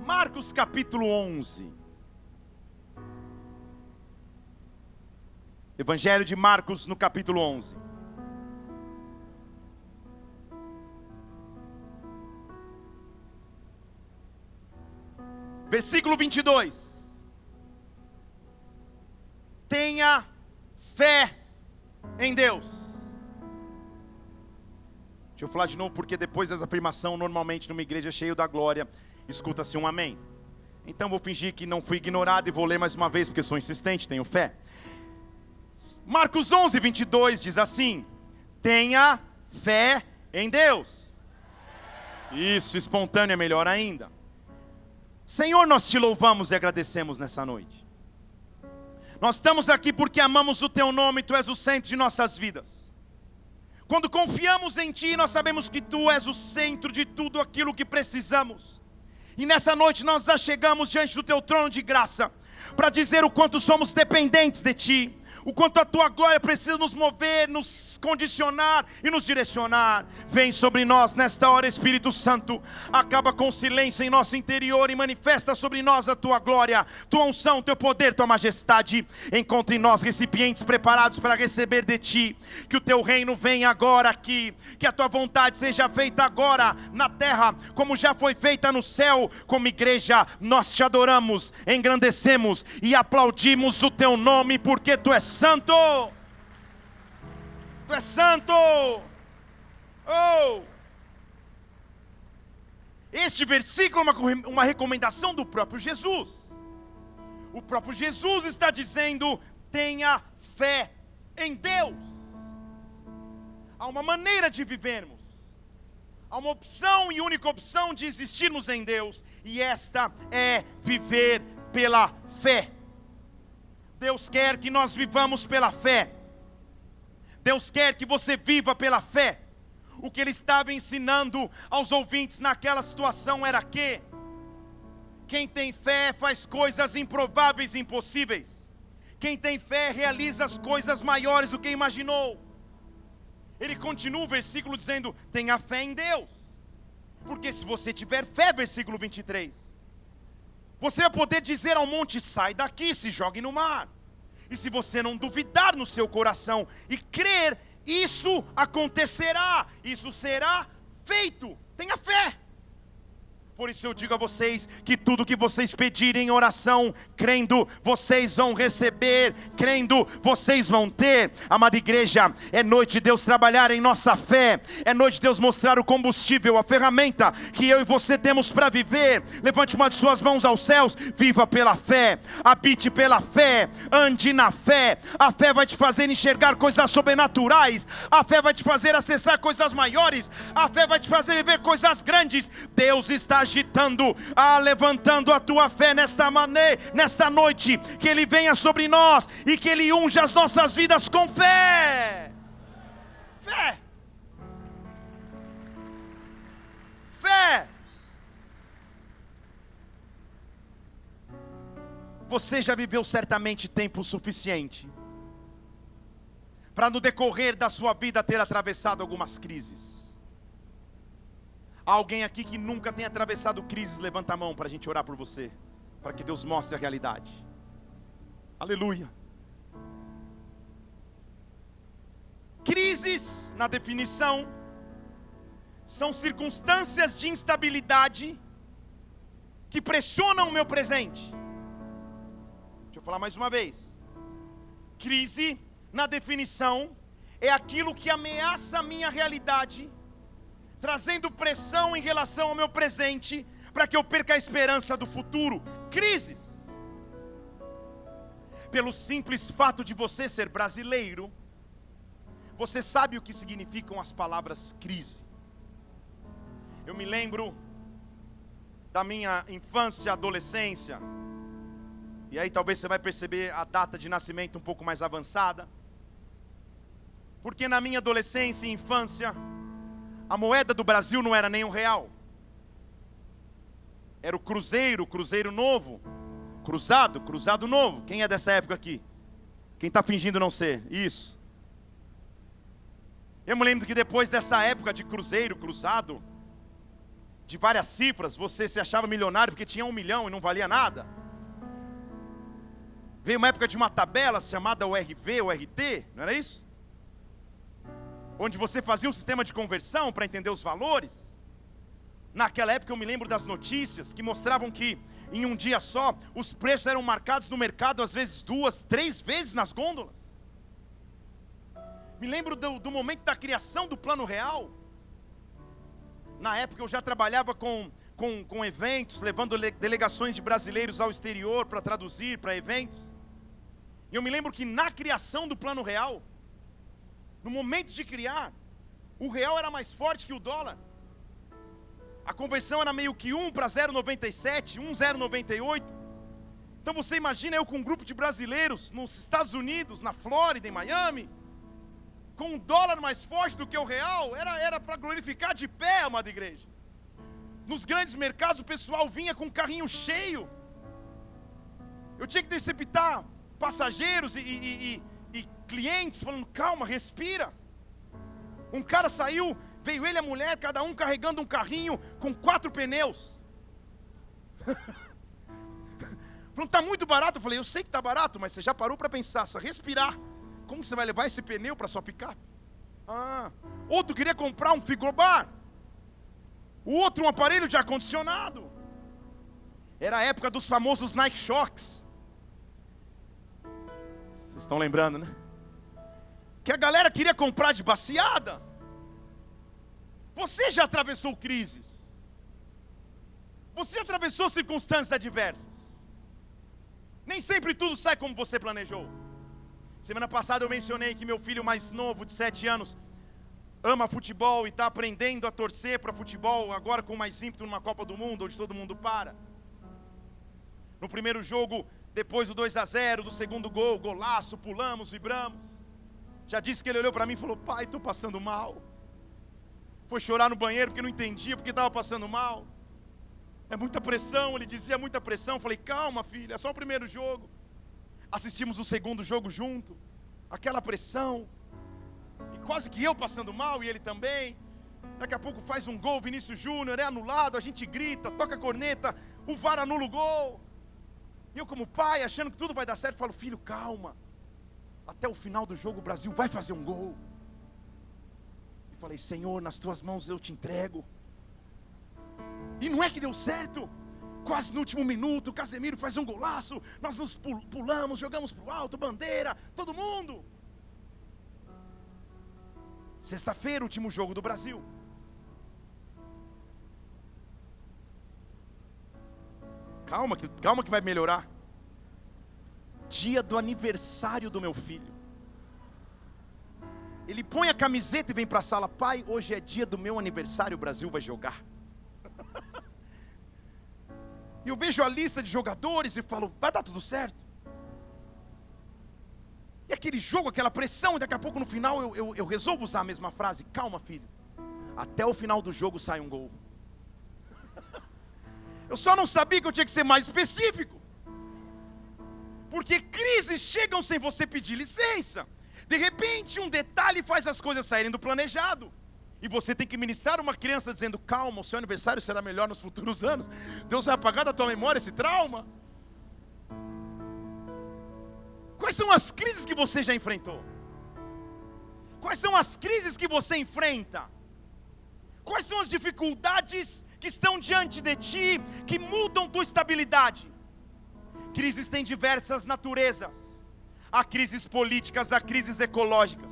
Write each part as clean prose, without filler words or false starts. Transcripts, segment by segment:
Marcos capítulo 11. Evangelho de Marcos no capítulo 11. Versículo 22. Tenha fé em Deus. Deixa eu falar de novo, porque depois dessa afirmação, normalmente numa igreja cheia da glória, escuta-se um amém. Então vou fingir que não fui ignorado e vou ler mais uma vez, porque sou insistente, tenho fé. Marcos 11, 22 diz assim: tenha fé em Deus. Isso, espontâneo é melhor ainda. Senhor, nós te louvamos e agradecemos nessa noite. Nós estamos aqui porque amamos o teu nome, tu és o centro de nossas vidas. Quando confiamos em ti, nós sabemos que tu és o centro de tudo aquilo que precisamos. E nessa noite nós já chegamos diante do teu trono de graça, para dizer o quanto somos dependentes de ti, o quanto a tua glória precisa nos mover, nos condicionar e nos direcionar. Vem sobre nós nesta hora, Espírito Santo. Acaba com o silêncio em nosso interior e manifesta sobre nós a tua glória, tua unção, teu poder, tua majestade. Encontre em nós recipientes preparados para receber de ti. Que o teu reino venha agora aqui, que a tua vontade seja feita agora na terra, como já foi feita no céu. Como igreja nós te adoramos, engrandecemos e aplaudimos o teu nome, porque tu és santo, tu és santo. Oh! Este versículo é uma recomendação do próprio Jesus. O próprio Jesus está dizendo: tenha fé em Deus. Há uma maneira de vivermos, há uma opção e única opção de existirmos em Deus, e esta é viver pela fé. Deus quer que nós vivamos pela fé. Deus quer que você viva pela fé. O que Ele estava ensinando aos ouvintes naquela situação era que quem tem fé faz coisas improváveis e impossíveis. Quem tem fé realiza as coisas maiores do que imaginou. Ele continua o versículo dizendo: tenha fé em Deus. Porque se você tiver fé, versículo 23, você vai poder dizer ao monte: sai daqui, se jogue no mar. E se você não duvidar no seu coração e crer, isso acontecerá, isso será feito. Tenha fé. Por isso eu digo a vocês que tudo que vocês pedirem em oração, crendo, vocês vão receber, crendo, vocês vão ter. Amada igreja, é noite de Deus trabalhar em nossa fé, é noite de Deus mostrar o combustível, a ferramenta que eu e você temos para viver. Levante uma de suas mãos aos céus, viva pela fé, habite pela fé, ande na fé. A fé vai te fazer enxergar coisas sobrenaturais, a fé vai te fazer acessar coisas maiores, a fé vai te fazer viver coisas grandes. Deus está agitando, levantando a tua fé nesta noite, que Ele venha sobre nós e que Ele unja as nossas vidas com fé. Fé. Fé. Você já viveu certamente tempo suficiente para no decorrer da sua vida ter atravessado algumas crises. Há alguém aqui que nunca tem atravessado crises? Levanta a mão para a gente orar por você, para que Deus mostre a realidade. Aleluia. Crises, na definição, são circunstâncias de instabilidade que pressionam o meu presente. Deixa eu falar mais uma vez. Crise, na definição, é aquilo que ameaça a minha realidade, trazendo pressão em relação ao meu presente, para que eu perca a esperança do futuro. Crises. Pelo simples fato de você ser brasileiro, você sabe o que significam as palavras crise. Eu me lembro da minha infância, adolescência, e aí talvez você vai perceber a data de nascimento um pouco mais avançada, porque na minha adolescência e infância, a moeda do Brasil não era nem um real. Era o cruzeiro novo. Cruzado novo. Quem é dessa época aqui? Quem está fingindo não ser? Isso. Eu me lembro que depois dessa época de cruzado, de várias cifras, você se achava milionário porque tinha 1 milhão e não valia nada. Veio uma época de uma tabela chamada URV, URT, não era isso? Onde você fazia um sistema de conversão para entender os valores. Naquela época eu me lembro das notícias que mostravam que em um dia só os preços eram marcados no mercado às vezes 2, 3 vezes nas gôndolas. Me lembro do momento da criação do Plano Real. Na época eu já trabalhava com eventos, levando delegações de brasileiros ao exterior para traduzir para eventos. E eu me lembro que na criação do Plano Real, no momento de criar, o real era mais forte que o dólar. A conversão era meio que 1 para 0,97, 1,098. Então você imagina eu com um grupo de brasileiros nos Estados Unidos, na Flórida, em Miami, com um dólar mais forte do que o real, era para glorificar de pé, amada igreja. Nos grandes mercados o pessoal vinha com um carrinho cheio. Eu tinha que interceptar passageiros e clientes falando, calma, respira. Um cara saiu, veio ele e a mulher, cada um carregando um carrinho com 4 pneus. Falando, tá muito barato. Eu falei, eu sei que tá barato, mas você já parou para pensar, só respirar. Como que você vai levar esse pneu para sua picape? Outro queria comprar um frigobar. O outro um aparelho de ar-condicionado. Era a época dos famosos Nike Shocks. Vocês estão lembrando, né? Que a galera queria comprar de baseada. Você já atravessou crises? Você já atravessou circunstâncias adversas? Nem sempre tudo sai como você planejou. Semana passada eu mencionei que meu filho mais novo, de 7 anos, ama futebol e está aprendendo a torcer para futebol, agora com mais ímpeto numa Copa do Mundo, onde todo mundo para. No primeiro jogo, depois do 2-0, do segundo gol, golaço, pulamos, vibramos. Já disse que ele olhou para mim e falou, pai, estou passando mal. Foi chorar no banheiro porque não entendia porque estava passando mal. É muita pressão, ele dizia, muita pressão. Eu falei, calma filho, é só o primeiro jogo. Assistimos o segundo jogo junto, aquela pressão, e quase que eu passando mal e ele também. Daqui a pouco faz um gol, Vinícius Júnior, é anulado, a gente grita, toca a corneta, o VAR anula o gol. E eu como pai, achando que tudo vai dar certo, falo, filho, calma, até o final do jogo o Brasil vai fazer um gol. E falei, Senhor, nas tuas mãos eu te entrego. E não é que deu certo. Quase no último minuto, o Casemiro faz um golaço, nós nos pulamos, jogamos para o alto, bandeira, todo mundo. Sexta-feira, último jogo do Brasil. Calma que vai melhorar. Dia do aniversário do meu filho. Ele põe a camiseta e vem para a sala, pai, hoje é dia do meu aniversário, o Brasil vai jogar. E eu vejo a lista de jogadores e falo, vai dar tudo certo. E aquele jogo, aquela pressão, e daqui a pouco no final eu resolvo usar a mesma frase, calma filho, até o final do jogo sai um gol. Eu só não sabia que eu tinha que ser mais específico. Porque crises chegam sem você pedir licença. De repente um detalhe faz as coisas saírem do planejado. E você tem que ministrar uma criança dizendo, calma, o seu aniversário será melhor nos futuros anos. Deus vai apagar da tua memória esse trauma. Quais são as crises que você já enfrentou? Quais são as crises que você enfrenta? Quais são as dificuldades que estão diante de ti, que mudam tua estabilidade? Crises têm diversas naturezas. Há crises políticas, há crises ecológicas,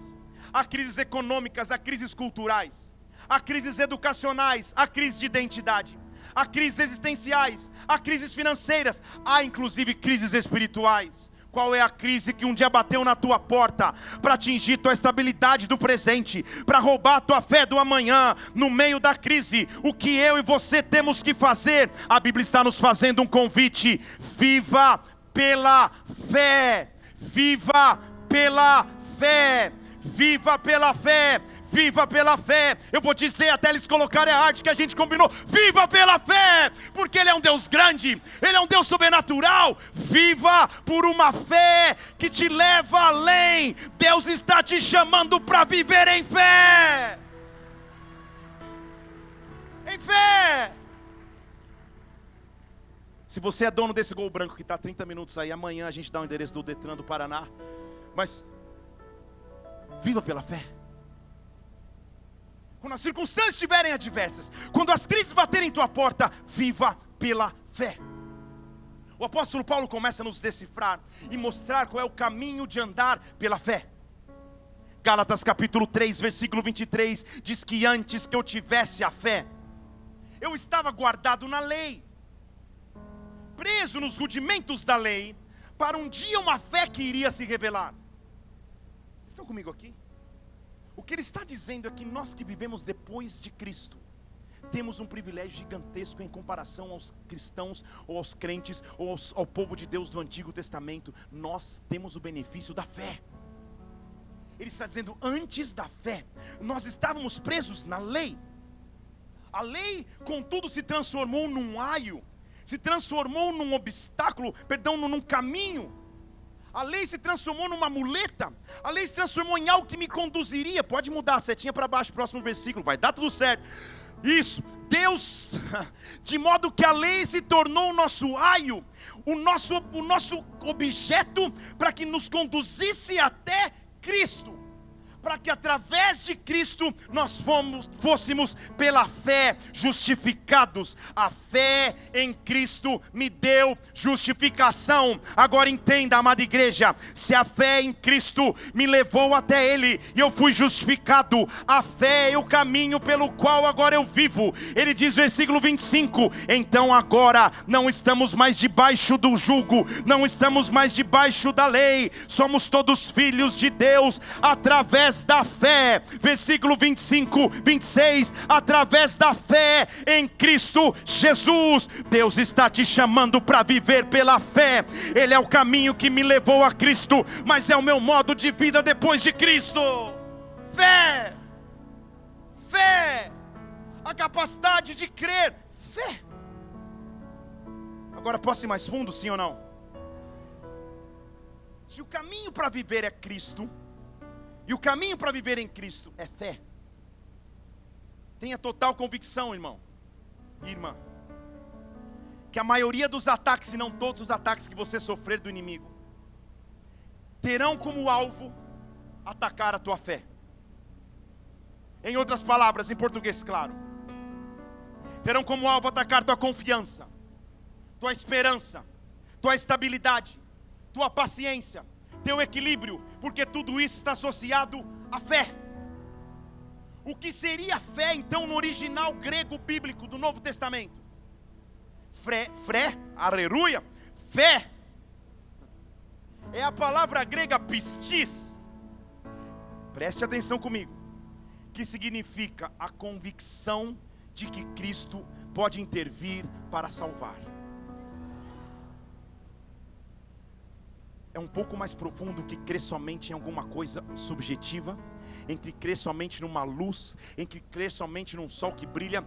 há crises econômicas, há crises culturais, há crises educacionais, há crises de identidade, há crises existenciais, há crises financeiras, há inclusive crises espirituais. Qual é a crise que um dia bateu na tua porta para atingir tua estabilidade do presente, para roubar tua fé do amanhã? No meio da crise, o que eu e você temos que fazer? A Bíblia está nos fazendo um convite: viva pela fé, viva pela fé, viva pela fé, viva pela fé. Eu vou dizer até eles colocarem a arte que a gente combinou: viva pela fé, porque Ele é um Deus grande, Ele é um Deus sobrenatural. Viva por uma fé que te leva além. Deus está te chamando para viver em fé. Em fé. Se você é dono desse Gol branco que está 30 minutos aí, amanhã a gente dá o endereço do Detran do Paraná. Mas viva pela fé. Quando as circunstâncias estiverem adversas, quando as crises baterem em tua porta, viva pela fé. O apóstolo Paulo começa a nos decifrar e mostrar qual é o caminho de andar pela fé. Gálatas capítulo 3, versículo 23, diz que antes que eu tivesse a fé, eu estava guardado na lei, preso nos rudimentos da lei, para um dia uma fé que iria se revelar. Vocês estão comigo aqui? O que ele está dizendo é que nós que vivemos depois de Cristo, temos um privilégio gigantesco em comparação aos cristãos, ou aos crentes, ou ao povo de Deus do Antigo Testamento. Nós temos o benefício da fé. Ele está dizendo, antes da fé, nós estávamos presos na lei. A lei, contudo, se transformou num aio, se transformou num obstáculo, num caminho. A lei se transformou numa muleta. A lei se transformou em algo que me conduziria. Pode mudar, setinha para baixo, próximo versículo, vai dar tudo certo. Isso, Deus, de modo que a lei se tornou o nosso aio, o nosso objeto, para que nos conduzisse até Cristo, para que através de Cristo nós fôssemos pela fé justificados. A fé em Cristo me deu justificação. Agora entenda, amada igreja, se a fé em Cristo me levou até Ele e eu fui justificado, a fé é o caminho pelo qual agora eu vivo. Ele diz versículo 25, então agora não estamos mais debaixo do jugo, não estamos mais debaixo da lei, somos todos filhos de Deus através da fé. Versículo 25, 26, através da fé em Cristo Jesus. Deus está te chamando para viver pela fé. Ele é o caminho que me levou a Cristo, mas é o meu modo de vida depois de Cristo. Fé, fé, a capacidade de crer, fé. Agora posso ir mais fundo, sim ou não? Se o caminho para viver é Cristo, e o caminho para viver em Cristo é fé, tenha total convicção, irmão e irmã, que a maioria dos ataques, se não todos os ataques que você sofrer do inimigo, terão como alvo atacar a tua fé. Em outras palavras, em português claro, terão como alvo atacar tua confiança, tua esperança, tua estabilidade, tua paciência, teu equilíbrio, porque tudo isso está associado à fé. O que seria fé então no original grego bíblico do Novo Testamento? Aleluia, fé é a palavra grega pistis, preste atenção comigo, que significa a convicção de que Cristo pode intervir para salvar. É um pouco mais profundo que crer somente em alguma coisa subjetiva, entre crer somente numa luz, entre crer somente num sol que brilha,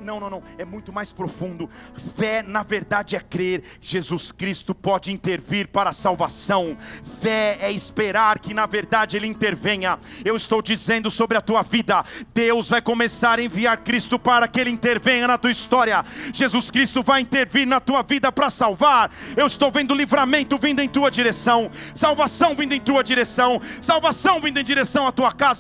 não, é muito mais profundo. Fé na verdade é crer que Jesus Cristo pode intervir para a salvação. Fé é esperar que na verdade Ele intervenha. Eu estou dizendo sobre a tua vida, Deus vai começar a enviar Cristo para que Ele intervenha na tua história. Jesus Cristo vai intervir na tua vida para salvar. Eu estou vendo livramento vindo em tua direção, salvação vindo em tua direção, salvação vindo em direção à tua casa.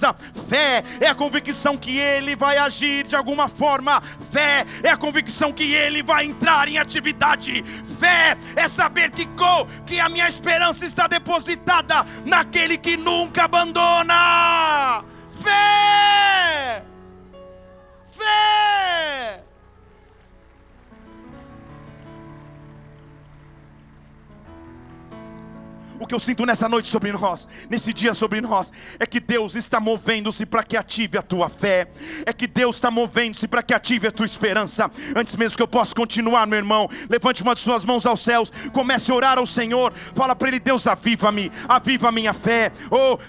Fé é a convicção que Ele vai agir de alguma forma. Fé é a convicção que Ele vai entrar em atividade. Fé é saber que a minha esperança está depositada naquele que nunca abandona. Fé, fé. O que eu sinto nessa noite sobre nós, nesse dia sobre nós, é que Deus está movendo-se para que ative a tua fé, é que Deus está movendo-se para que ative a tua esperança. Antes mesmo que eu possa continuar, meu irmão, levante uma de suas mãos aos céus, comece a orar ao Senhor, fala para Ele: Deus, aviva-me, aviva a minha fé,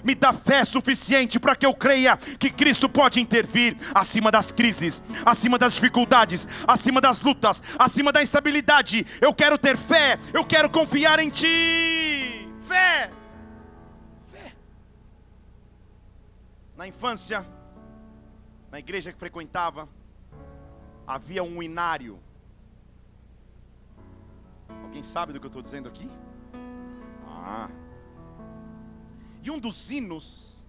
me dá fé suficiente para que eu creia que Cristo pode intervir acima das crises, acima das dificuldades, acima das lutas, acima da instabilidade. Eu quero ter fé, eu quero confiar em Ti. Fé, fé. Na infância, na igreja que frequentava, havia um inário. sabe do que eu estou dizendo aqui? E um dos hinos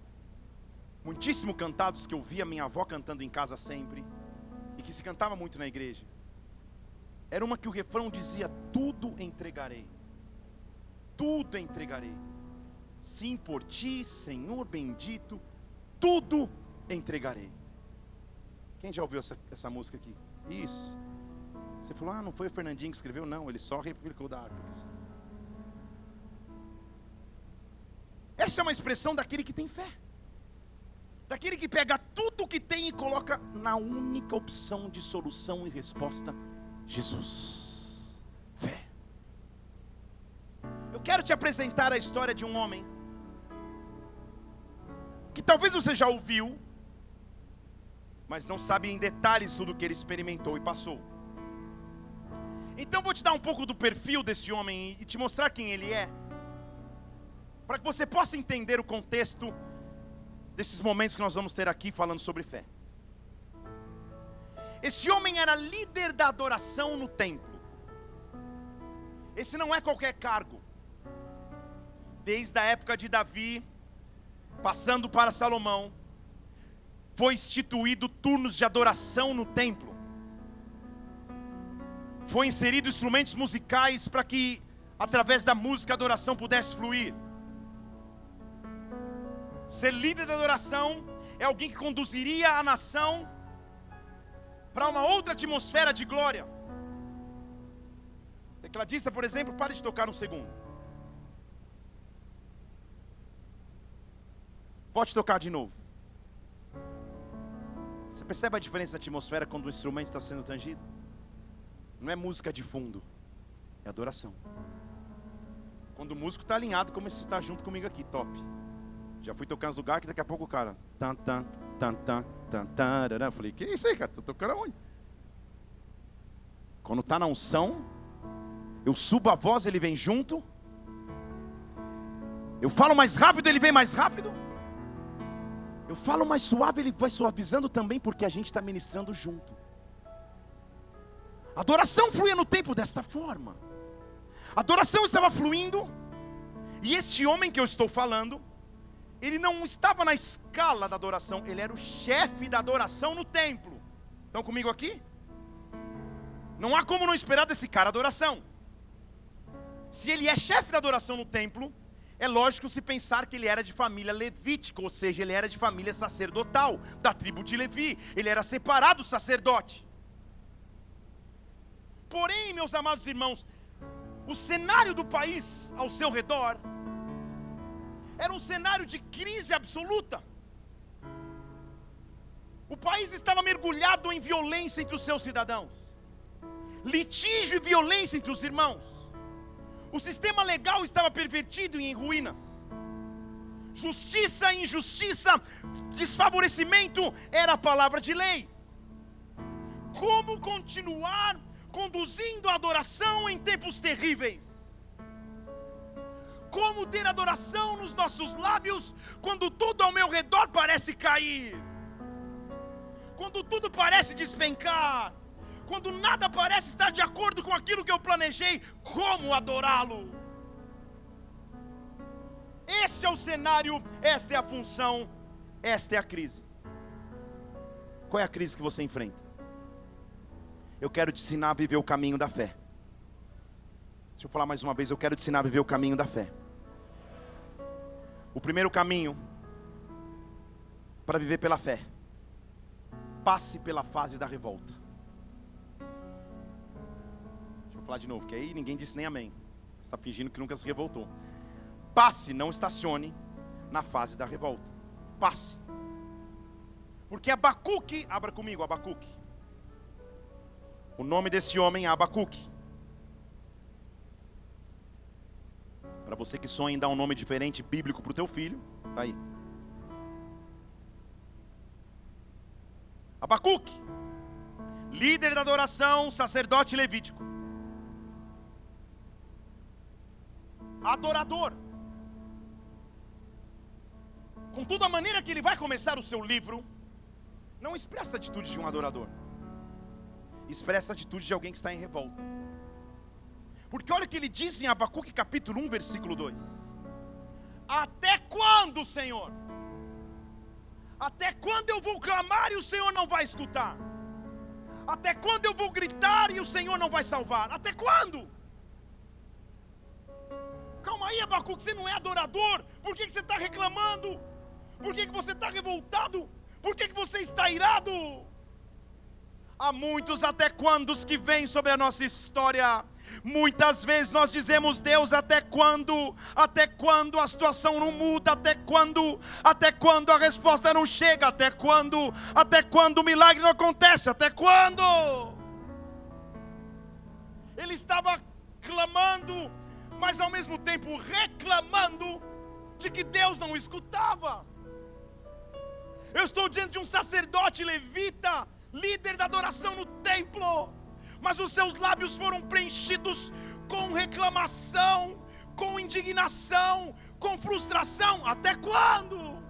muitíssimo cantados que eu via minha avó cantando em casa sempre, e que se cantava muito na igreja, era uma que o refrão dizia: tudo entregarei, tudo entregarei, sim, por ti, Senhor bendito, tudo entregarei. Quem já ouviu essa música aqui? Isso. Você falou: não foi o Fernandinho que escreveu? Não, ele só replicou da harpa cristã. Essa é uma expressão daquele que tem fé, daquele que pega tudo o que tem e coloca na única opção de solução e resposta: Jesus. Fé. Eu quero te apresentar a história de um homem que talvez você já ouviu, mas não sabe em detalhes tudo o que ele experimentou e passou. Então vou te dar um pouco do perfil desse homem e te mostrar quem ele é, para que você possa entender o contexto desses momentos que nós vamos ter aqui falando sobre fé. Esse homem era líder da adoração no templo. Esse não é qualquer cargo. Desde a época de Davi, passando para Salomão, foi instituído turnos de adoração no templo. Foi inserido instrumentos musicais para que, através da música, a adoração pudesse fluir. Ser líder da adoração é alguém que conduziria a nação para uma outra atmosfera de glória. Tecladista, por exemplo, pare de tocar um segundo. Pode tocar de novo. Você percebe a diferença da atmosfera quando o instrumento está sendo tangido? Não é música de fundo, é adoração. Quando o músico está alinhado, como esse está junto comigo aqui, top. Já fui tocar nos lugares que daqui a pouco o cara tan tan tan tan tan tan. Falei: que isso aí, cara? Tô tocando aonde? Quando está na unção, eu subo a voz, ele vem junto. Eu falo mais rápido, ele vem mais rápido. Eu falo mais suave, ele vai suavizando também, porque a gente está ministrando junto. A adoração fluía no templo desta forma. A adoração estava fluindo, e este homem que eu estou falando, ele não estava na escala da adoração, ele era o chefe da adoração no templo. Estão comigo aqui? Não há como não esperar desse cara adoração. Se ele é chefe da adoração no templo, é lógico se pensar que ele era de família levítica, ou seja, ele era de família sacerdotal, da tribo de Levi, ele era separado sacerdote. Porém, meus amados irmãos, o cenário do país ao seu redor era um cenário de crise absoluta. O país estava mergulhado em violência entre os seus cidadãos, litígio e violência entre os irmãos. O sistema legal estava pervertido e em ruínas. Justiça e injustiça, desfavorecimento era a palavra de lei. Como continuar conduzindo a adoração em tempos terríveis? Como ter adoração nos nossos lábios quando tudo ao meu redor parece cair? Quando tudo parece despencar? Quando nada parece estar de acordo com aquilo que eu planejei? Como adorá-lo? Este é o cenário, esta é a função, esta é a crise. Qual é a crise que você enfrenta? Eu quero te ensinar a viver o caminho da fé. Deixa eu falar mais uma vez, eu quero te ensinar a viver o caminho da fé. O primeiro caminho para viver pela fé: passe pela fase da revolta. Deixa eu falar de novo, que aí ninguém disse nem amém. Você está fingindo que nunca se revoltou. Passe, não estacione na fase da revolta. Passe. Porque Abacuque, abra comigo, Abacuque. O nome desse homem é Abacuque. Para você que sonha em dar um nome diferente bíblico para o teu filho, está aí. Abacuque, líder da adoração, sacerdote levítico, adorador. Contudo, a maneira que ele vai começar o seu livro não expressa a atitude de um adorador, expressa a atitude de alguém que está em revolta. Porque olha o que ele diz em Abacuque capítulo 1, versículo 2. Até quando, Senhor? Até quando eu vou clamar e o Senhor não vai escutar? Até quando eu vou gritar e o Senhor não vai salvar? Até quando? Calma aí, Abacuque, você não é adorador. Por que você está reclamando? Por que você está revoltado? Por que você está irado? Há muitos até quando que vêm sobre a nossa história. Muitas vezes nós dizemos: Deus, até quando? Até quando a situação não muda? Até quando? Até quando a resposta não chega? Até quando? Até quando o milagre não acontece? Até quando? Ele estava clamando, mas ao mesmo tempo reclamando de que Deus não escutava. Eu estou diante de um sacerdote levita, líder da adoração no templo, mas os seus lábios foram preenchidos com reclamação, com indignação, com frustração. Até quando?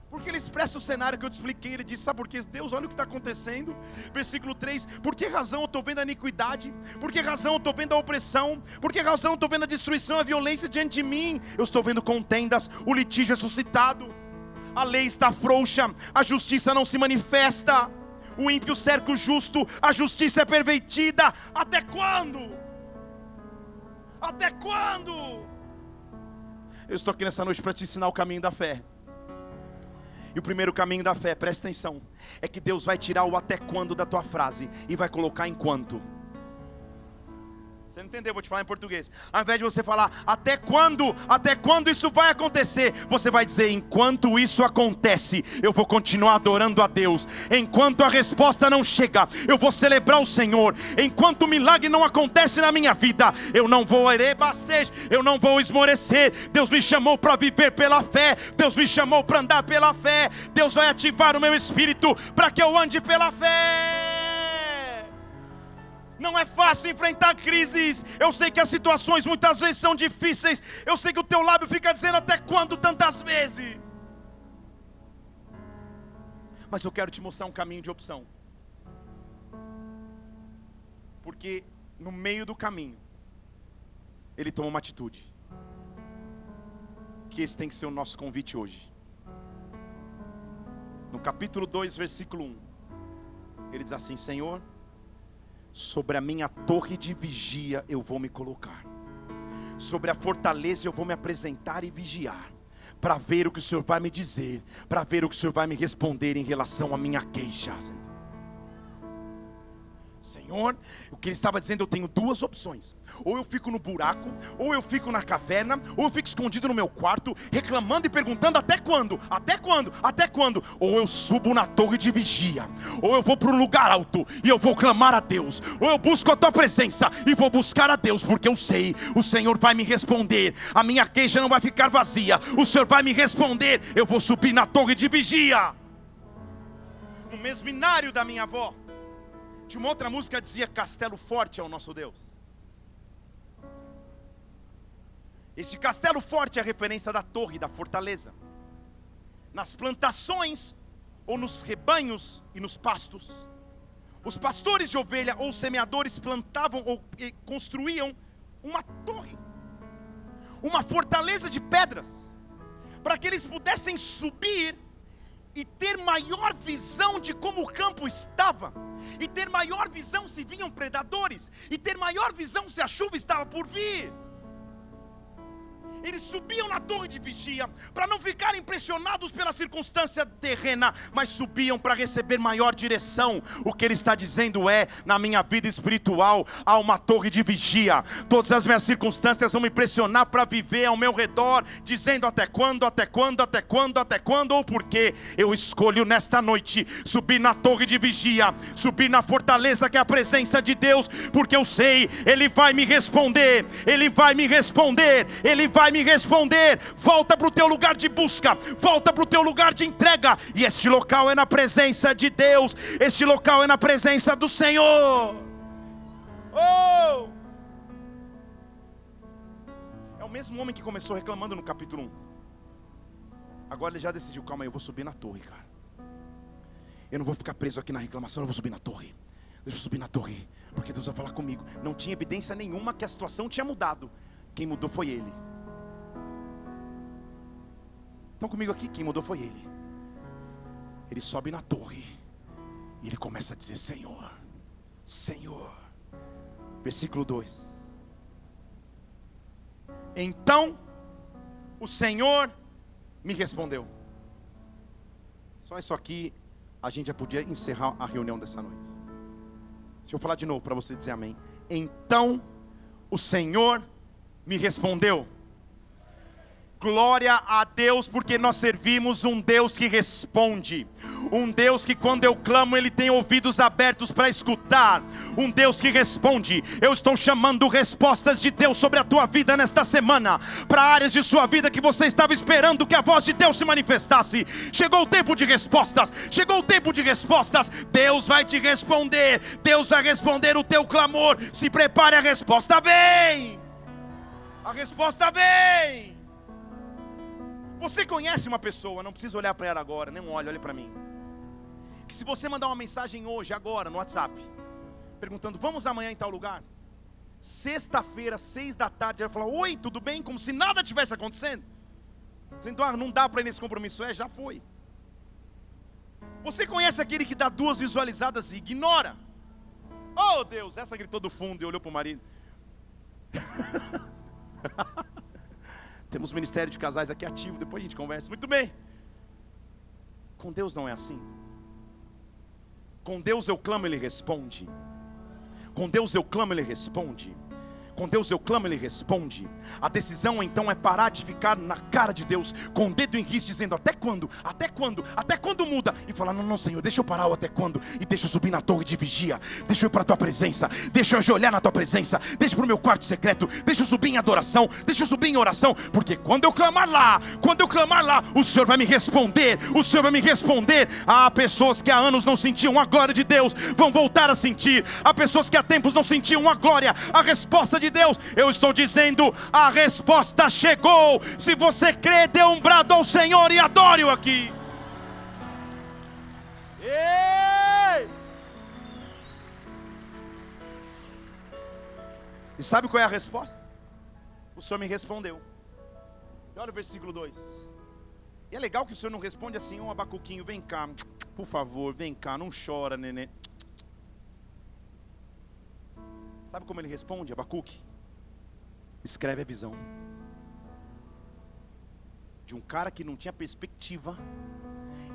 Porque ele expressa o cenário que eu te expliquei. Ele diz: sabe por quê? Deus, olha o que está acontecendo. Versículo 3: por que razão eu estou vendo a iniquidade? Por que razão eu estou vendo a opressão? Por que razão eu estou vendo a destruição, a violência diante de mim? Eu estou vendo contendas, o litígio é suscitado, a lei está frouxa, a justiça não se manifesta, o ímpio cerca o justo, a justiça é pervertida. Até quando? Até quando? Eu estou aqui nessa noite para te ensinar o caminho da fé. E o primeiro caminho da fé, presta atenção, é que Deus vai tirar o até quando da tua frase e vai colocar enquanto. Você não entendeu? Vou te falar em português. Ao invés de você falar até quando isso vai acontecer, você vai dizer: enquanto isso acontece, eu vou continuar adorando a Deus. Enquanto a resposta não chega, eu vou celebrar o Senhor. Enquanto o milagre não acontece na minha vida, eu não vou eu não vou esmorecer. Deus me chamou para viver pela fé, Deus me chamou para andar pela fé. Deus vai ativar o meu espírito para que eu ande pela fé. Não é fácil enfrentar crises. Eu sei que as situações muitas vezes são difíceis. Eu sei que o teu lábio fica dizendo: até quando tantas vezes? Mas eu quero te mostrar um caminho de opção. Porque no meio do caminho, ele toma uma atitude. Que esse tem que ser o nosso convite hoje. No capítulo 2, versículo 1, ele diz assim: Senhor, sobre a minha torre de vigia eu vou me colocar, sobre a fortaleza eu vou me apresentar e vigiar, para ver o que o Senhor vai me dizer, para ver o que o Senhor vai me responder em relação à minha queixa. Senhor, o que ele estava dizendo: eu tenho duas opções: ou eu fico no buraco, ou eu fico na caverna, ou eu fico escondido no meu quarto, reclamando e perguntando até quando, até quando, até quando. Ou eu subo na torre de vigia, ou eu vou para um lugar alto e eu vou clamar a Deus, ou eu busco a tua presença e vou buscar a Deus, porque eu sei, o Senhor vai me responder, a minha queixa não vai ficar vazia, o Senhor vai me responder. Eu vou subir na torre de vigia. No mesminário da minha avó, de uma outra música dizia: castelo forte é o nosso Deus. Esse castelo forte é a referência da torre, da fortaleza. Nas plantações, ou nos rebanhos e nos pastos, os pastores de ovelha ou semeadores plantavam ou construíam uma torre, uma fortaleza de pedras, para que eles pudessem subir e ter maior visão de como o campo estava, e ter maior visão se vinham predadores, e ter maior visão se a chuva estava por vir. Eles subiam na torre de vigia para não ficarem impressionados pela circunstância terrena, mas subiam para receber maior direção. O que ele está dizendo é: na minha vida espiritual há uma torre de vigia. Todas as minhas circunstâncias vão me pressionar para viver ao meu redor, dizendo até quando, até quando, até quando, até quando, ou porque eu escolho nesta noite subir na torre de vigia, subir na fortaleza que é a presença de Deus, porque eu sei, Ele vai me responder, Ele vai me responder, Ele vai me responder. Volta para o teu lugar de busca, volta para o teu lugar de entrega, e este local é na presença de Deus, este local é na presença do Senhor. Oh! É o mesmo homem que começou reclamando no capítulo 1. Agora ele já decidiu: calma aí, eu vou subir na torre, cara. Eu não vou ficar preso aqui na reclamação, eu vou subir na torre. Deixa eu subir na torre, porque Deus vai falar comigo. Não tinha evidência nenhuma que a situação tinha mudado. Quem mudou foi ele. Estão comigo aqui? Quem mudou foi ele. Ele sobe na torre e ele começa a dizer: Senhor, Senhor. Versículo 2. Então o Senhor me respondeu. Só isso aqui a gente já podia encerrar a reunião dessa noite. Deixa eu falar de novo para você dizer amém. Então o Senhor me respondeu. Glória a Deus, porque nós servimos um Deus que responde, um Deus que quando eu clamo Ele tem ouvidos abertos para escutar, um Deus que responde. Eu estou chamando respostas de Deus sobre a tua vida nesta semana, para áreas de sua vida que você estava esperando que a voz de Deus se manifestasse. Chegou o tempo de respostas, chegou o tempo de respostas. Deus vai te responder, Deus vai responder o teu clamor. Se prepare, a resposta vem, a resposta vem. Você conhece uma pessoa, não precisa olhar para ela agora, nem olhe para mim, que se você mandar uma mensagem hoje, agora, no WhatsApp, perguntando: vamos amanhã em tal lugar? Sexta-feira, 6 da tarde, ela vai falar: oi, tudo bem? Como se nada tivesse acontecendo. Dizendo: não dá para ir nesse compromisso. Já foi. Você conhece aquele que dá 2 visualizadas e ignora? Oh Deus, essa gritou do fundo e olhou para o marido. Temos ministério de casais aqui ativo, depois a gente conversa. Muito bem. Com Deus não é assim. Com Deus eu clamo, Ele responde. Com Deus eu clamo, Ele responde. Com Deus eu clamo, Ele responde. A decisão então é parar de ficar na cara de Deus, com o dedo em risco, dizendo: até quando? Até quando? Até quando muda? E falar: não Senhor, deixa eu parar o até quando. E deixa eu subir na torre de vigia. Deixa eu ir para a tua presença. Deixa eu ajoelhar na tua presença. Deixa para o meu quarto secreto. Deixa eu subir em adoração. Deixa eu subir em oração. Porque quando eu clamar lá, o Senhor vai me responder. O Senhor vai me responder. Há pessoas que há anos não sentiam a glória de Deus, vão voltar a sentir. Há pessoas que há tempos não sentiam a glória, a resposta de Deus. Eu estou dizendo: a resposta chegou. Se você crê, dê um brado ao Senhor e adore-o aqui. Ei! E sabe qual é a resposta? O Senhor me respondeu. E olha o versículo 2. E é legal que o Senhor não responde assim: Abacuquinho, vem cá, por favor, vem cá, não chora, neném. Sabe como ele responde, Abacuque? Escreve a visão de um cara que não tinha perspectiva.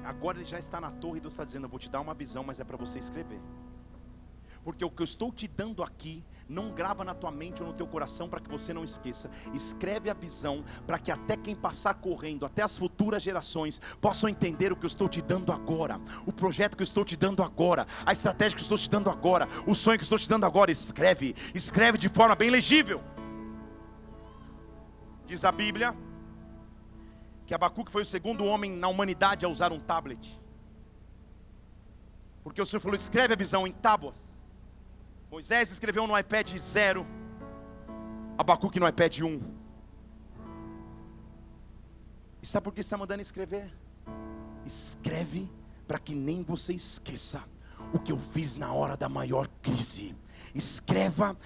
Agora ele já está na torre e Deus está dizendo: eu vou te dar uma visão, mas é para você escrever. Porque o que eu estou te dando aqui, não grava na tua mente ou no teu coração para que você não esqueça. Escreve a visão, para que até quem passar correndo, até as futuras gerações, possam entender o que eu estou te dando agora. O projeto que eu estou te dando agora, a estratégia que eu estou te dando agora, o sonho que eu estou te dando agora. Escreve, escreve de forma bem legível. Diz a Bíblia que Abacuque foi o segundo homem na humanidade a usar um tablet. Porque o Senhor falou: escreve a visão em tábuas. Moisés escreveu no iPad 0, Abacuque no iPad 1. E sabe por que está mandando escrever? Escreve para que nem você esqueça o que eu fiz na hora da maior crise. Escreva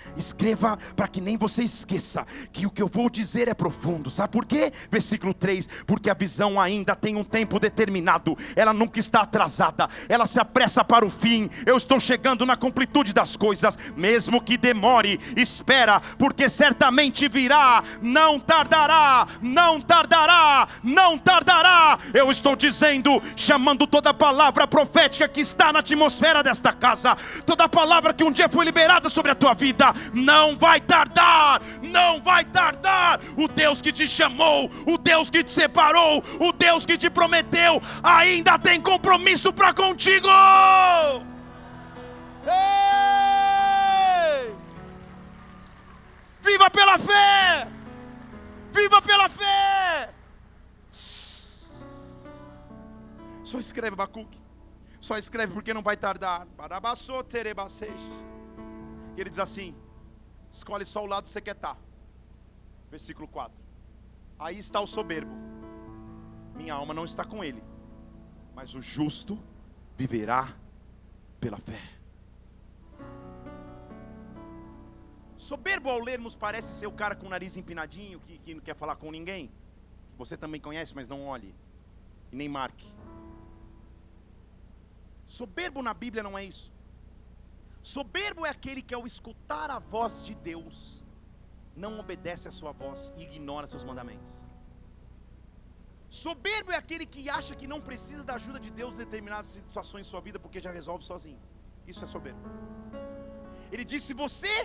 para que nem você esqueça que o que eu vou dizer é profundo. Sabe por quê? Versículo 3: porque a visão ainda tem um tempo determinado, ela nunca está atrasada, ela se apressa para o fim. Eu estou chegando na completude das coisas, mesmo que demore, espera, porque certamente virá, não tardará, não tardará, não tardará. Eu estou dizendo, chamando toda palavra profética que está na atmosfera desta casa, toda palavra que um dia foi liberada sobre a tua vida, não vai tardar, não vai tardar. O Deus que te chamou, o Deus que te separou, o Deus que te prometeu, ainda tem compromisso para contigo. Ei! Viva pela fé, viva pela fé. Só escreve, Abacuque, só escreve, porque não vai tardar. E ele diz assim: escolhe só o lado que você quer estar. Versículo 4: aí está o soberbo, minha alma não está com ele, mas o justo viverá pela fé. Soberbo ao lermos parece ser o cara com o nariz empinadinho, que não quer falar com ninguém. Você também conhece, mas não olhe. E nem marque. Soberbo na Bíblia não é isso. Soberbo é aquele que ao escutar a voz de Deus, não obedece a sua voz e ignora seus mandamentos. Soberbo é aquele que acha que não precisa da ajuda de Deus em determinadas situações em sua vida, porque já resolve sozinho. Isso é soberbo. Ele diz: se você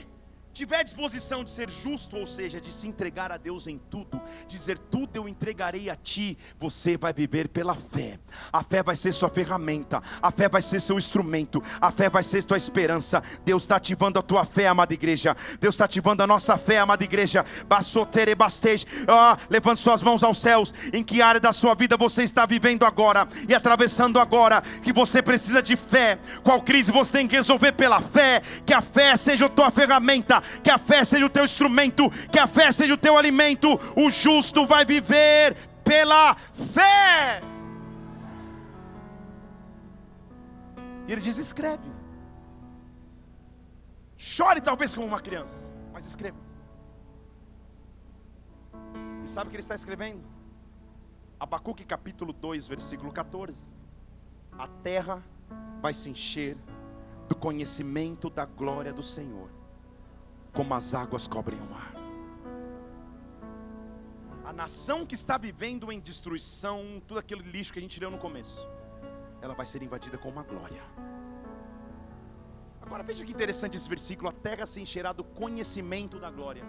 tiver disposição de ser justo, ou seja, de se entregar a Deus em tudo, dizer tudo eu entregarei a ti, você vai viver pela fé. A fé vai ser sua ferramenta, a fé vai ser seu instrumento, a fé vai ser tua esperança. Deus está ativando a tua fé, amada igreja. Deus está ativando a nossa fé, amada igreja. Levante suas mãos aos céus. Em que área da sua vida você está vivendo agora e atravessando agora, que você precisa de fé? Qual crise você tem que resolver pela fé? Que a fé seja a tua ferramenta, que a fé seja o teu instrumento, que a fé seja o teu alimento. O justo vai viver pela fé. E ele diz: escreve. Chore talvez como uma criança, mas escreva. E sabe o que ele está escrevendo? Abacuque capítulo 2, versículo 14. A terra vai se encher do conhecimento da glória do Senhor, como as águas cobrem o mar. A nação que está vivendo em destruição, tudo aquele lixo que a gente leu no começo, ela vai ser invadida com uma glória. Agora veja que interessante esse versículo: a terra se encherá do conhecimento da glória.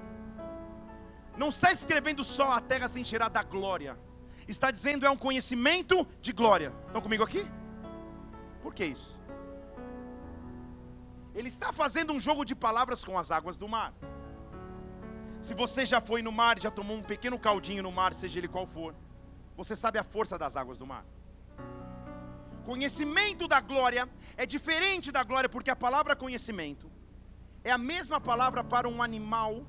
Não está escrevendo só a terra se encherá da glória, está dizendo é um conhecimento de glória. Estão comigo aqui? Por que isso? Ele está fazendo um jogo de palavras com as águas do mar. Se você já foi no mar e já tomou um pequeno caldinho no mar, seja ele qual for, você sabe a força das águas do mar. Conhecimento da glória é diferente da glória, porque a palavra conhecimento é a mesma palavra para um animal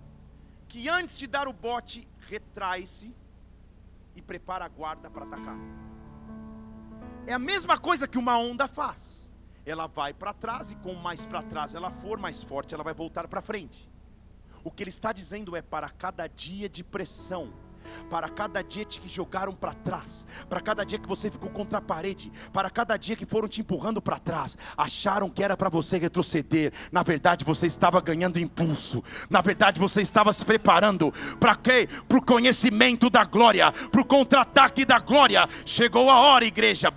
que antes de dar o bote, retrai-se e prepara a guarda para atacar. É a mesma coisa que uma onda faz. Ela vai para trás e com mais para trás ela for, mais forte ela vai voltar para frente. O que ele está dizendo é: para cada dia de pressão, para cada dia que jogaram para trás, para cada dia que você ficou contra a parede, para cada dia que foram te empurrando para trás, acharam que era para você retroceder, na verdade você estava ganhando impulso, na verdade você estava se preparando para quê? Para o conhecimento da glória, para o contra-ataque da glória. Chegou a hora, igreja,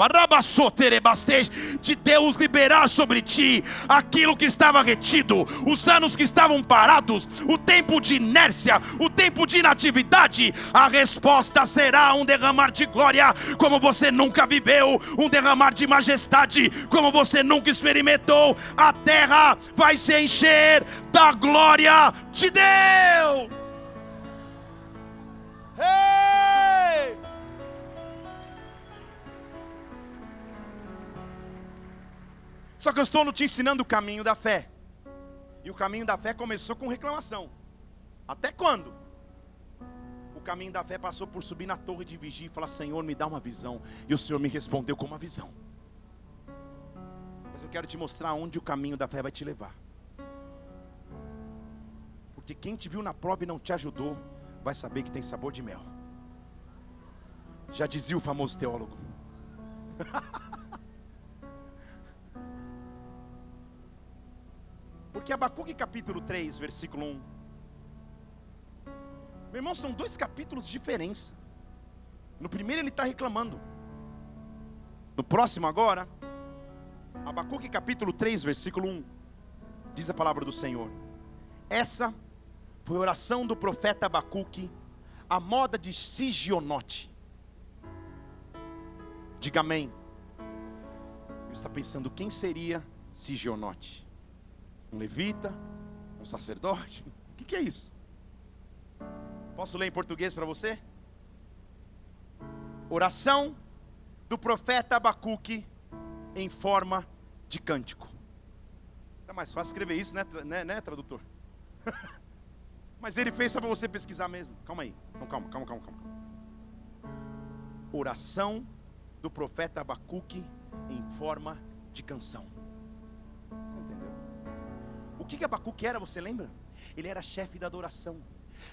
de Deus liberar sobre ti aquilo que estava retido, os anos que estavam parados, o tempo de inércia, o tempo de inatividade. A resposta será um derramar de glória como você nunca viveu, um derramar de majestade como você nunca experimentou. A terra vai se encher da glória de Deus. Hey! Só que eu estou te ensinando o caminho da fé. E o caminho da fé começou com reclamação. Até quando? O caminho da fé passou por subir na torre de vigia e falar: Senhor, me dá uma visão. E o Senhor me respondeu com uma visão. Mas eu quero te mostrar onde o caminho da fé vai te levar. Porque quem te viu na prova e não te ajudou, vai saber que tem sabor de mel. Já dizia o famoso teólogo. Porque Abacuque capítulo 3, versículo 1. Meu irmão, são dois capítulos de diferença. No primeiro ele está reclamando. No próximo agora, Abacuque capítulo 3, versículo 1. Diz a palavra do Senhor: essa foi a oração do profeta Abacuque, a moda de Sigionote. Diga amém. Você está pensando, quem seria Sigionote? Um levita? Um sacerdote? O que é isso? Posso ler em português para você? Oração do profeta Abacuque em forma de cântico. Era mais fácil escrever isso, né, tradutor? Mas ele fez só para você pesquisar mesmo. Calma aí. Então, calma. Oração do profeta Abacuque em forma de canção. Você entendeu? O que Abacuque era, você lembra? Ele era chefe da adoração.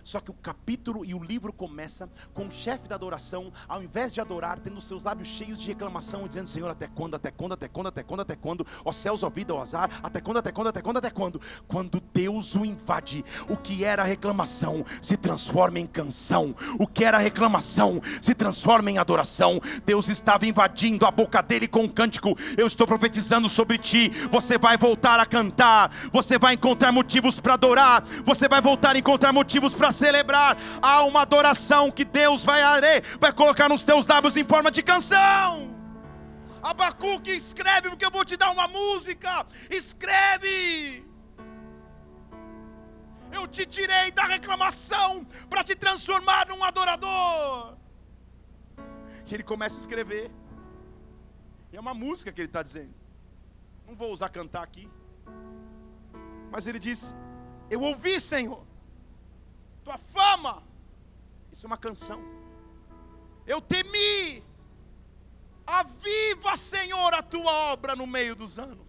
Só que o capítulo e o livro começa com o chefe da adoração, ao invés de adorar, tendo seus lábios cheios de reclamação, dizendo: Senhor, até quando, até quando, até quando, até quando, até quando, ó céus, ó vida, ó azar, até quando, até quando, até quando, até quando? Quando Deus o invade, o que era reclamação se transforma em canção, o que era reclamação se transforma em adoração. Deus estava invadindo a boca dele com um cântico. Eu estou profetizando sobre ti, você vai voltar a cantar, você vai encontrar motivos para adorar, você vai voltar a encontrar motivos para celebrar. Há uma adoração que Deus vai colocar nos teus lábios em forma de canção. Abacuque, escreve, porque eu vou te dar uma música. Escreve. Eu te tirei da reclamação para te transformar num adorador. E ele começa a escrever. E é uma música que ele está dizendo. Não vou usar cantar aqui, mas ele diz: eu ouvi, Senhor, tua fama. Isso é uma canção. Eu temi. Aviva, Senhor, a tua obra no meio dos anos,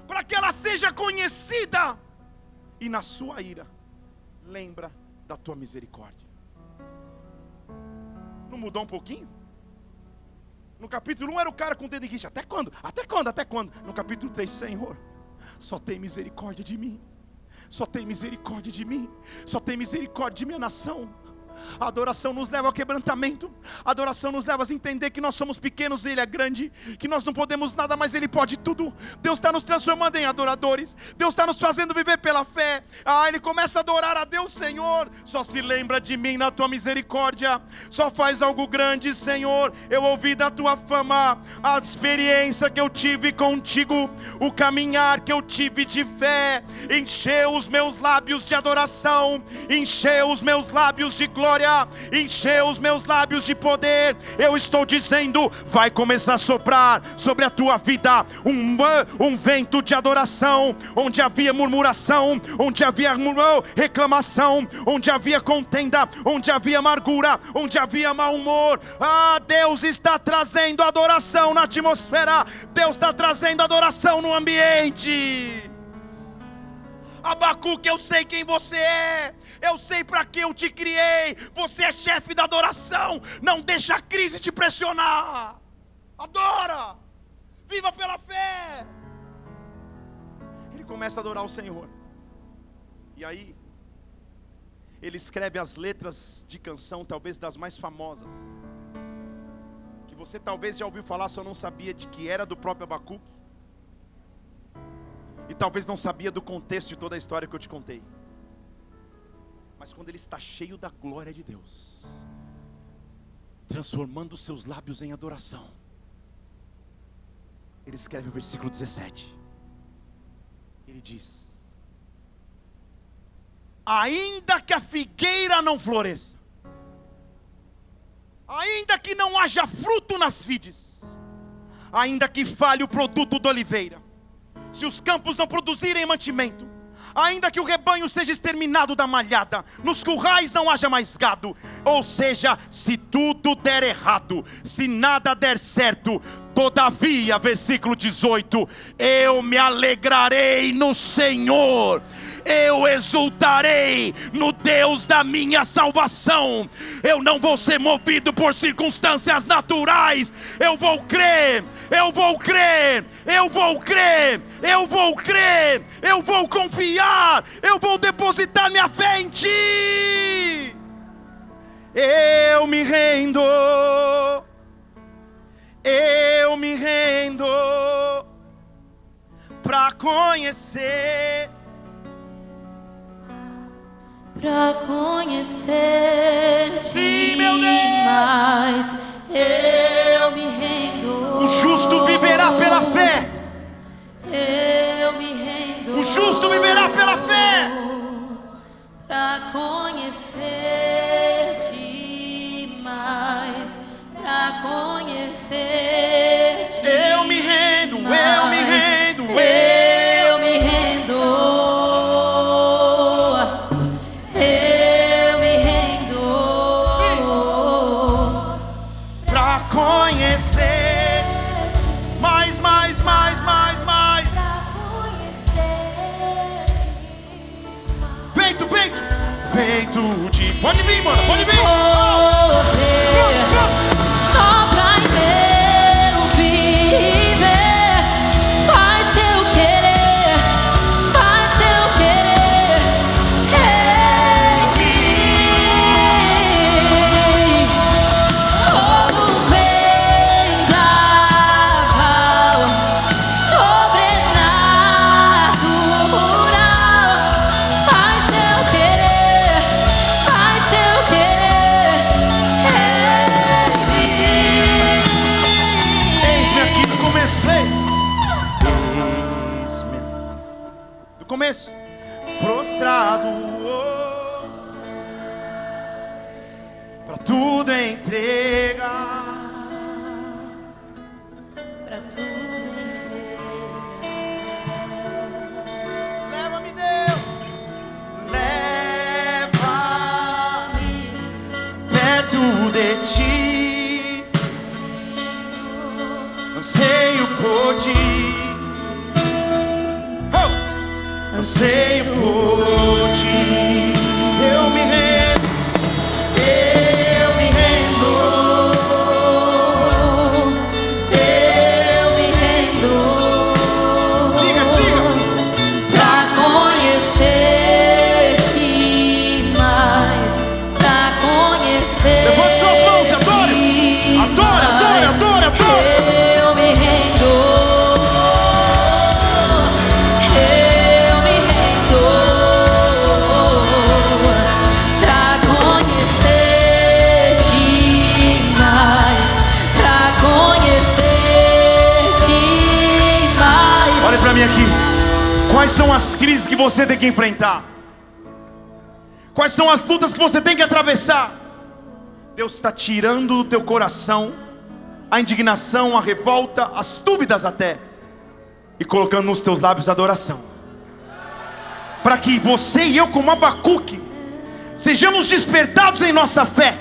para que ela seja conhecida, e na sua ira lembra da tua misericórdia. Não mudou um pouquinho? No capítulo 1 era o cara com o dedo em rixa. Até quando? Até quando? Até quando? No capítulo 3, Senhor, só tem misericórdia de mim. Só tem misericórdia de mim. Só tem misericórdia de minha nação. A adoração nos leva ao quebrantamento. A adoração nos leva a entender que nós somos pequenos e Ele é grande, que nós não podemos nada, mas Ele pode tudo. Deus está nos transformando em adoradores. Deus está nos fazendo viver pela fé. Ele começa a adorar a Deus: Senhor, só se lembra de mim na tua misericórdia. Só faz algo grande, Senhor. Eu ouvi da tua fama, a experiência que eu tive contigo, o caminhar que eu tive de fé. Encheu os meus lábios de adoração, encheu os meus lábios de glória, encheu os meus lábios de poder. Eu estou dizendo: vai começar a soprar sobre a tua vida um vento de adoração. Onde havia murmuração, onde havia reclamação, onde havia contenda, onde havia amargura, onde havia mau humor, Deus está trazendo adoração na atmosfera. Deus está trazendo adoração no ambiente. Abacuque, eu sei quem você é, eu sei para que eu te criei. Você é chefe da adoração. Não deixa a crise te pressionar. Adora, viva pela fé. Ele começa a adorar o Senhor. E aí ele escreve as letras de canção, talvez das mais famosas, que você talvez já ouviu falar, só não sabia de que era do próprio Abacuque. E talvez não sabia do contexto de toda a história que eu te contei. Mas quando ele está cheio da glória de Deus, transformando os seus lábios em adoração, ele escreve o versículo 17. Ele diz: ainda que a figueira não floresça, ainda que não haja fruto nas vides, ainda que falhe o produto da oliveira, se os campos não produzirem mantimento, ainda que o rebanho seja exterminado da malhada, nos currais não haja mais gado, ou seja, se tudo der errado, se nada der certo, todavia, versículo 18, eu me alegrarei no Senhor, eu exultarei no Deus da minha salvação. Eu não vou ser movido por circunstâncias naturais. Eu vou crer, eu vou crer, eu vou crer, eu vou crer, eu vou confiar, eu vou depositar minha fé em Ti. Eu me rendo, eu me rendo para conhecer, pra conhecer-te. Sim, meu Deus. Mais eu me rendo. O justo viverá pela fé. Eu me rendo. O justo viverá pela fé. Pra conhecer-te mais, pra conhecer-te. Eu me rendo, eu me rendo, eu me rendo. Eu me rendo. Pra conhecer mais, mais, mais, mais, mais. Pra conhecer-te feito de... Pode vir, mano, pode vir. poder, sopra em meu viver, faz teu querer em mim, como um vendaval sobrenatural, faz teu querer em mim. Eis-me aqui no começo, ei. Eis-me no começo, prostrado, pra tudo entregar. Pra tudo entregar. Leva-me, Deus, leva-me perto de ti. Anseio por ti, oh! Anseio por ti. Eu me rendo, Eu me rendo, diga, diga. pra conhecer-te mais, pra conhecer. Levante suas mãos e adore. Adore, adore, adore, adore. Eu me rendo, pra conhecer-te mais, pra conhecer-te mais. Olhe pra mim aqui. Quais são as crises que você tem que enfrentar? Quais são as lutas que você tem que atravessar? Deus está tirando do teu coração a indignação, a revolta, as dúvidas até, e colocando nos teus lábios a adoração, para que você e eu, como Abacuque, sejamos despertados em nossa fé,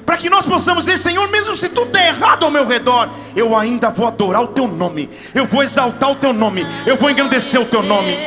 para que nós possamos dizer: Senhor, mesmo se tudo der errado ao meu redor, eu ainda vou adorar o teu nome, eu vou exaltar o teu nome, eu vou engrandecer o teu nome.